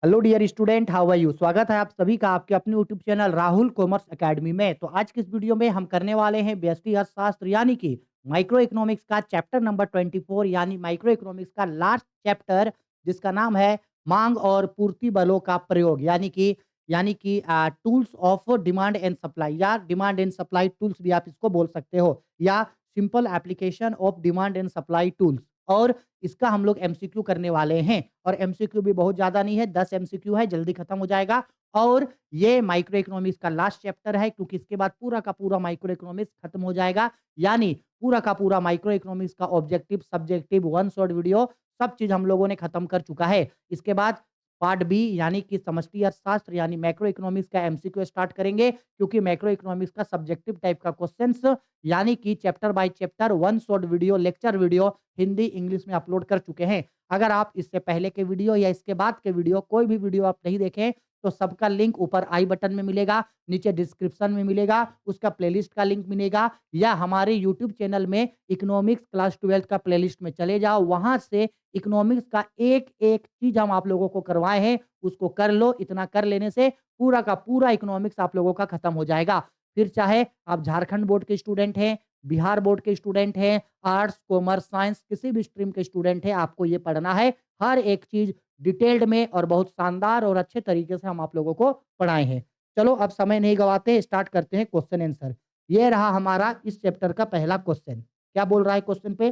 Hello dear student, how are you. स्वागत है आप सभी का आपके अपने YouTube channel Rahul Commerce Academy में। तो आज की इस वीडियो में हम करने वाले हैं व्यष्टि अर्थशास्त्र यानी कि माइक्रो इकोनॉमिक्स का चैप्टर नंबर 24 यानी माइक्रो इकोनॉमिक्स का लास्ट चैप्टर, जिसका नाम है मांग और पूर्ति बलों का प्रयोग यानी कि tools of demand and supply या डिमांड एंड सप्लाई टूल्स भी आप इसको बोल सकते हो, या simple application of demand and supply tools. और इसका हम लोग एमसीक्यू करने वाले हैं, और एमसीक्यू भी बहुत ज्यादा नहीं है, 10 एमसीक्यू है, जल्दी खत्म हो जाएगा। और ये माइक्रो इकोनॉमिक्स का लास्ट चैप्टर है, क्योंकि इसके बाद पूरा का पूरा माइक्रो इकोनॉमिक्स खत्म हो जाएगा। यानी पूरा का पूरा माइक्रो इकोनॉमिक्स का objective, subjective, one shot video सब चीज हम लोगों ने खत्म कर चुका है। इसके बाद पार्ट बी यानी कि समष्टि अर्थशास्त्र यानी मैक्रो इकोनॉमिक्स का एमसीक्यू स्टार्ट करेंगे, क्योंकि मैक्रो इकोनॉमिक्स का सब्जेक्टिव टाइप का क्वेश्चंस यानी कि chapter by chapter one shot video, lecture video Hindi English में अपलोड कर चुके हैं। अगर आप इससे पहले के वीडियो या इसके बाद के वीडियो, कोई भी वीडियो आप नहीं देखें, तो सबका लिंक ऊपर आई बटन में मिलेगा, नीचे डिस्क्रिप्शन में मिलेगा, उसका प्लेलिस्ट का लिंक मिलेगा, या हमारे यूट्यूब चैनल में इकोनॉमिक्स क्लास 12 का प्लेलिस्ट में चले जाओ, वहां से इकोनॉमिक्स का एक एक चीज हम आप लोगों को करवाए हैं, उसको कर लो। इतना कर लेने से पूरा का पूरा इकोनॉमिक्स आप लोगों का खत्म हो जाएगा। फिर चाहे आप झारखंड बोर्ड के स्टूडेंट हैं, बिहार बोर्ड के स्टूडेंट हैं, आर्ट्स, कॉमर्स, साइंस, किसी भी स्ट्रीम के स्टूडेंट हैं, आपको ये पढ़ना है। हर एक चीज डिटेल्ड में और बहुत शानदार और अच्छे तरीके से हम आप लोगों को पढ़ाए हैं। चलो अब समय नहीं गवाते, स्टार्ट करते हैं क्वेश्चन आंसर। ये रहा हमारा इस चैप्टर का पहला क्वेश्चन। क्या बोल रहा है क्वेश्चन पे?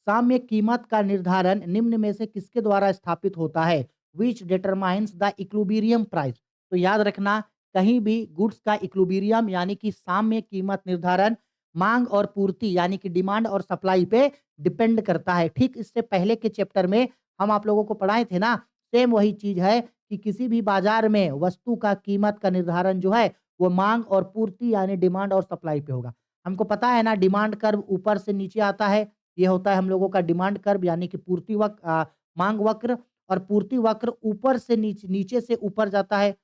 साम्य कीमत का निर्धारण निम्न में से किसके द्वारा स्थापित होता है? विच डिटरमाइंस द इक्विलिब्रियम प्राइस। तो याद रखना, कहीं भी गुड्स का इक्विलिब्रियम यानी कि साम्य कीमत निर्धारण मांग और पूर्ति यानी कि डिमांड और सप्लाई पे डिपेंड करता है। ठीक इससे पहले के चैप्टर में हम आप लोगों को पढ़ाए थे ना, सेम वही चीज है कि किसी भी बाजार में वस्तु का कीमत का निर्धारण जो है वो मांग और पूर्ति यानी डिमांड और सप्लाई पे होगा। हमको पता है ना, डिमांड कर्व ऊपर से नीचे आता है, ये होता है हम लोगों का डिमांड कर्व यानी कि मांग वक्र। और पूर्ति वक्र ऊपर से नीचे, नीचे से ऊपर जाता है।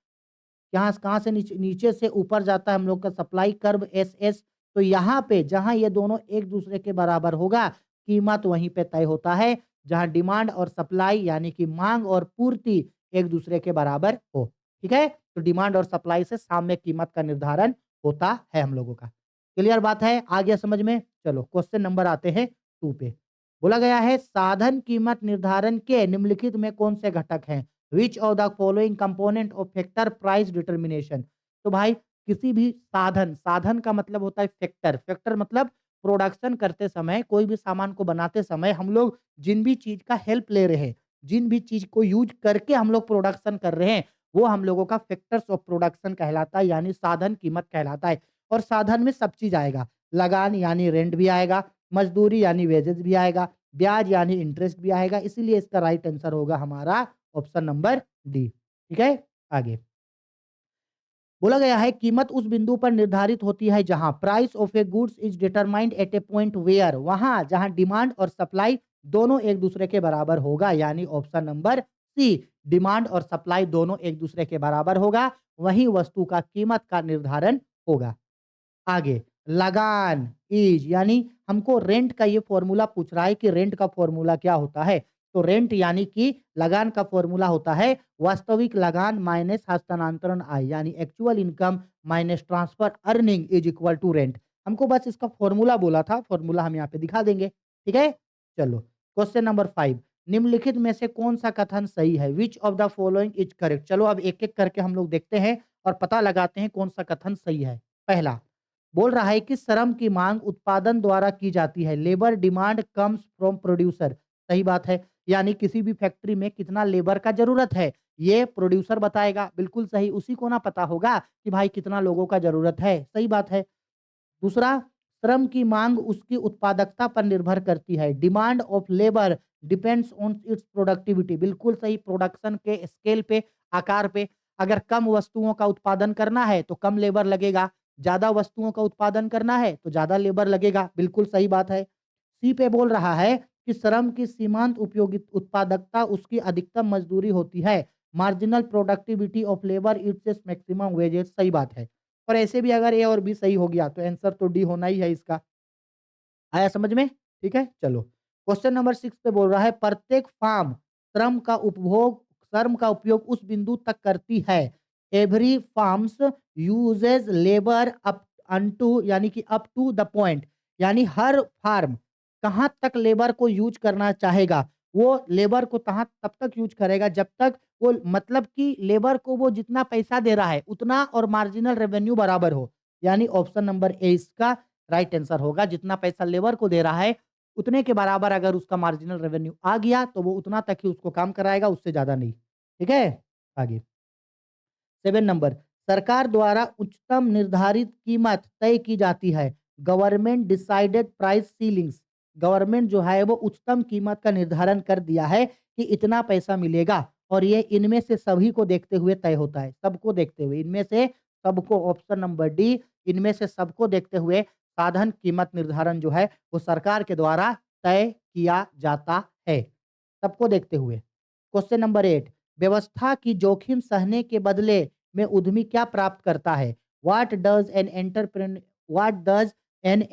कहाँ कहाँ से नीचे? नीचे से ऊपर जाता है हम लोग का सप्लाई कर्व एस एस। तो यहाँ पे जहां ये दोनों एक दूसरे के बराबर होगा, कीमत वहीं पे तय होता है, जहां डिमांड और सप्लाई यानी कि मांग और पूर्ति एक दूसरे के बराबर हो। ठीक है, तो डिमांड और सप्लाई से साम्य कीमत का निर्धारण होता है हम लोगों का। क्लियर बात है? आ गया समझ में? चलो क्वेश्चन नंबर आते हैं 2 पे। बोला गया है साधन कीमत निर्धारण के निम्नलिखित में कौन से घटक हैं? विच of the following component of factor price determination. तो भाई किसी भी साधन, साधन का मतलब होता है फैक्टर, फैक्टर मतलब प्रोडक्शन करते समय, कोई भी सामान को बनाते समय हम लोग जिन भी चीज का हेल्प ले रहे हैं, जिन भी चीज को यूज करके हम लोग प्रोडक्शन कर रहे हैं, वो हम लोगों का फैक्टर्स ऑफ प्रोडक्शन कहलाता है, यानी साधन कीमत कहलाता है। और साधन में सब चीज आएगा, लगान यानी रेंट भी आएगा, मजदूरी यानी वेजेस भी आएगा, ब्याज यानी इंटरेस्ट भी आएगा। इसीलिए इसका राइट आंसर होगा हमारा ऑप्शन नंबर डी। ठीक है, आगे बोला गया है कीमत उस बिंदु पर निर्धारित होती है जहां price of a goods is determined at a point where, वहां जहां डिमांड और सप्लाई दोनों एक दूसरे के बराबर होगा, यानी ऑप्शन नंबर सी, डिमांड और सप्लाई दोनों एक दूसरे के बराबर होगा, वहीं वस्तु का कीमत का निर्धारण होगा। आगे लगान इज यानी हमको रेंट का ये फॉर्मूला पूछ रहा है कि रेंट का फॉर्मूला क्या होता है। तो रेंट यानी कि लगान का फॉर्मूला होता है वास्तविक लगान माइनस हस्तांतरण आय, यानी actual income minus transfer earning is equal to rent. हमको बस इसका फॉर्मूला बोला था, फॉर्मूला हम यहाँ पे दिखा देंगे। ठीक है, चलो क्वेश्चन नंबर 5। निम्नलिखित में से कौन सा कथन सही है? विच of the following is correct. चलो अब एक एक करके हम लोग देखते हैं और पता लगाते हैं कौन सा कथन सही है। पहला बोल रहा है कि श्रम की मांग उत्पादन द्वारा की जाती है, labour demand comes from producer. सही बात है, यानी किसी भी फैक्ट्री में कितना लेबर का जरूरत है ये प्रोड्यूसर बताएगा। बिल्कुल सही, उसी को ना पता होगा कि भाई कितना लोगों का जरूरत है। सही बात है। दूसरा, श्रम की मांग उसकी उत्पादकता पर निर्भर करती है, demand of labour depends on it's productivity. बिल्कुल सही, प्रोडक्शन के स्केल पे, आकार पे। अगर कम वस्तुओं का उत्पादन करना है तो कम लेबर लगेगा, ज्यादा वस्तुओं का उत्पादन करना है तो ज्यादा लेबर लगेगा। बिल्कुल सही बात है। सी पे बोल रहा है कि श्रम की सीमांत उपयोगित उत्पादकता उसकी अधिकतम मजदूरी होती है, marginal productivity of labour its maximum wages. सही बात है। और ऐसे भी अगर ए और बी सही हो गया तो आंसर तो डी होना ही है इसका। आया समझ में? ठीक है, चलो क्वेश्चन नंबर 6 पे बोल रहा है प्रत्येक फार्म शर्म का उपयोग उस बिंदु तक करती है। Every farms uses labour up unto यानी कि अप टू द पॉइंट, यानी हर फार्म कहाँ तक लेबर को यूज करना चाहेगा, वो लेबर को तहाँ तब तक यूज करेगा जब तक वो मतलब कि लेबर को वो जितना पैसा दे रहा है उतना और मार्जिनल रेवेन्यू बराबर हो। यानी ऑप्शन नंबर ए इसका राइट आंसर होगा। जितना पैसा लेबर को दे रहा है उतने के बराबर अगर उसका मार्जिनल रेवेन्यू आ गया तो वो उतना तक ही उसको काम कराएगा, उससे ज्यादा नहीं। ठीक है, आगे 7 नंबर, सरकार द्वारा उच्चतम निर्धारित कीमत तय की जाती है। Government decided price ceilings, government जो है वो उच्चतम कीमत का निर्धारण कर दिया है कि इतना पैसा मिलेगा और ये इनमें से सभी को देखते हुए तय होता है, सबको देखते हुए, इनमें से सबको, ऑप्शन नंबर डी, इनमें से सबको देखते हुए साधन कीमत निर्धारण जो है वो सरकार के द्वारा तय किया जाता है, सबको देखते हुए। क्वेश्चन नंबर 8, व्यवस्था की जोखिम सहने के बदले में उद्यमी क्या प्राप्त करता है? What does an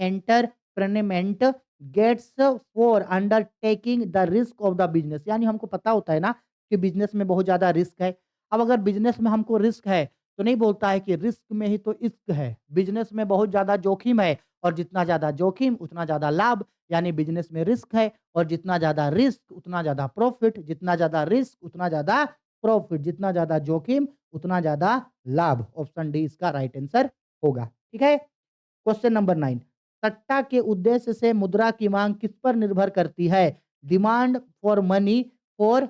entrepreneurment gets for undertaking the risk of the business, यानी हमको पता होता है ना कि बिजनेस में बहुत ज्यादा रिस्क है। अब अगर बिजनेस में हमको रिस्क है तो नहीं बोलता है कि रिस्क में ही तो इश्क है, बिजनेस में बहुत ज्यादा जोखिम है और जितना ज्यादा जोखिम उतना ज्यादा लाभ, यानी बिजनेस में रिस्क है और जितना ज्यादा रिस्क उतना ज्यादा प्रॉफिट, जितना ज्यादा रिस्क उतना ज्यादा प्रॉफिट, जितना ज्यादा जोखिम उतना ज्यादा लाभ। ऑप्शन डी इसका राइट आंसर होगा। ठीक है, क्वेश्चन नंबर 9, सट्टा के उद्देश्य से मुद्रा की मांग किस पर निर्भर करती है? Demand for money for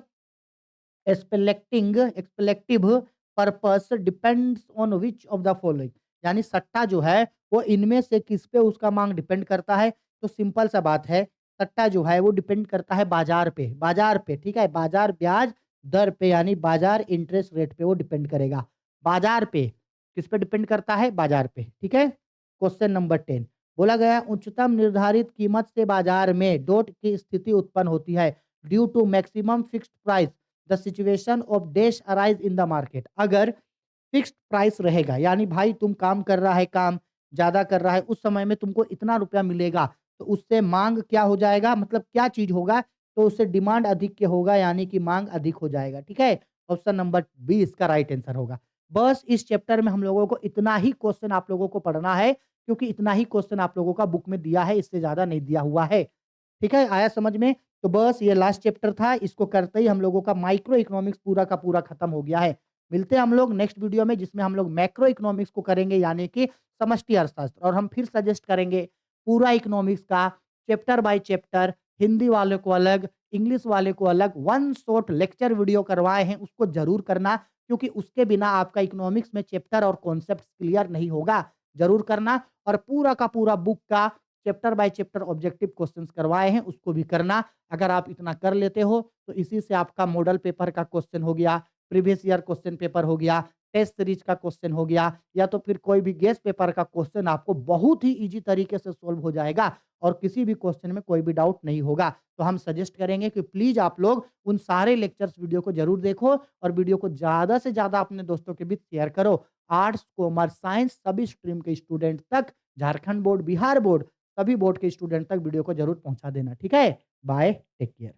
expective purpose depends on which of the following, यानी सट्टा जो है वो इनमें से किस पे उसका मांग डिपेंड करता है? तो सिंपल सा बात है, सट्टा जो है वो डिपेंड करता है बाजार पे, बाजार पे, ठीक है, बाजार ब्याज दर पे, यानी बाजार इंटरेस्ट रेट पे वो डिपेंड करेगा। बाजार पे किस पे डिपेंड करता है? बाजार पे। ठीक है, क्वेश्चन नंबर 10, बोला गया उच्चतम निर्धारित कीमत से बाजार में डोट की स्थिति उत्पन्न होती है due to maximum fixed price the situation of dash arise in the market. अगर फिक्स्ड प्राइस रहेगा, यानी भाई तुम काम कर रहा है, काम ज्यादा कर रहा है, उस समय में तुमको इतना रुपया मिलेगा, तो उससे मांग क्या हो जाएगा, मतलब क्या चीज होगा, तो उससे डिमांड अधिक के होगा, यानी कि मांग अधिक हो जाएगा। ठीक है, ऑप्शन नंबर बी इसका राइट आंसर होगा। बस इस चैप्टर में हम लोगों को इतना ही क्वेश्चन आप लोगों को पढ़ना है, क्योंकि इतना ही क्वेश्चन आप लोगों का बुक में दिया है, इससे ज्यादा नहीं दिया हुआ है। ठीक है, आया समझ में? तो बस ये लास्ट चैप्टर था, इसको करते ही हम लोगों का माइक्रो इकोनॉमिक्स पूरा का पूरा खत्म हो गया है। मिलते हैं हम लोग नेक्स्ट वीडियो में, जिसमें हम लोग मैक्रो इकोनॉमिक्स को करेंगे, यानी कि समष्टि अर्थशास्त्र, और हम फिर सजेस्ट करेंगे पूरा इकोनॉमिक्स का चैप्टर बाय चैप्टर, हिंदी वाले को अलग, इंग्लिश वाले को अलग, वन शॉट लेक्चर वीडियो करवाए हैं, उसको जरूर करना, क्योंकि उसके बिना आपका इकोनॉमिक्स में चैप्टर और कॉन्सेप्ट क्लियर नहीं होगा। जरूर करना, और पूरा का पूरा बुक का chapter by chapter objective questions करवाए हैं, उसको भी करना। अगर आप इतना कर लेते हो तो इसी से आपका मॉडल पेपर का क्वेश्चन हो गया, प्रीवियस ईयर क्वेश्चन पेपर हो गया, टेस्ट सीरीज का क्वेश्चन हो गया, या तो फिर कोई भी गेस्ट पेपर का क्वेश्चन आपको बहुत ही इजी तरीके से सोल्व हो जाएगा और किसी भी क्वेश्चन में कोई भी डाउट नहीं होगा। तो हम सजेस्ट करेंगे कि प्लीज आप लोग उन सारे लेक्चर्स वीडियो को जरूर देखो और वीडियो को ज्यादा से ज्यादा अपने दोस्तों के बीच शेयर करो। आर्ट्स, कॉमर्स, साइंस सभी स्ट्रीम के स्टूडेंट तक, झारखंड बोर्ड, बिहार बोर्ड, सभी बोर्ड के स्टूडेंट तक वीडियो को जरूर पहुंचा देना। ठीक है, बाय, टेक केयर।